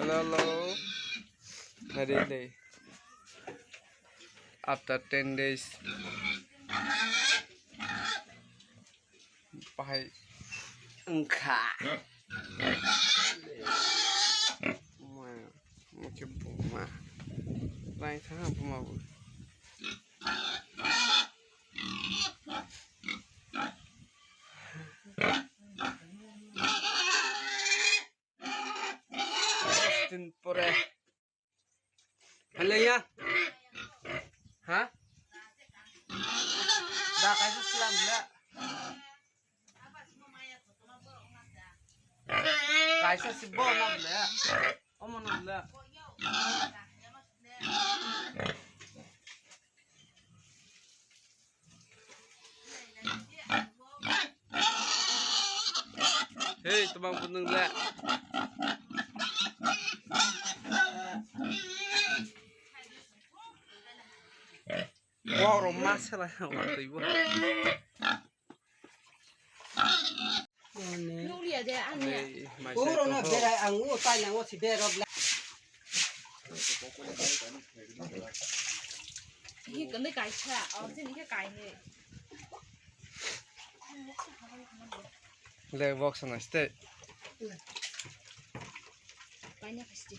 Hello. Narili. After 10 days. Bye. Engkau. Mungkin buma. Lain sana buma. Tripura. Halo ya? Hah? Dah kasih selam dah. Kaisa si Bo nagla. Omo nagla. Hey, tumang punong la. Wow, romas lah waktu ibu. Nulia de ane. Puro na bera ang utay lang si bera bla. Hi cái này cải cha, trên này cái cải này. Le box na ste. Cải này phải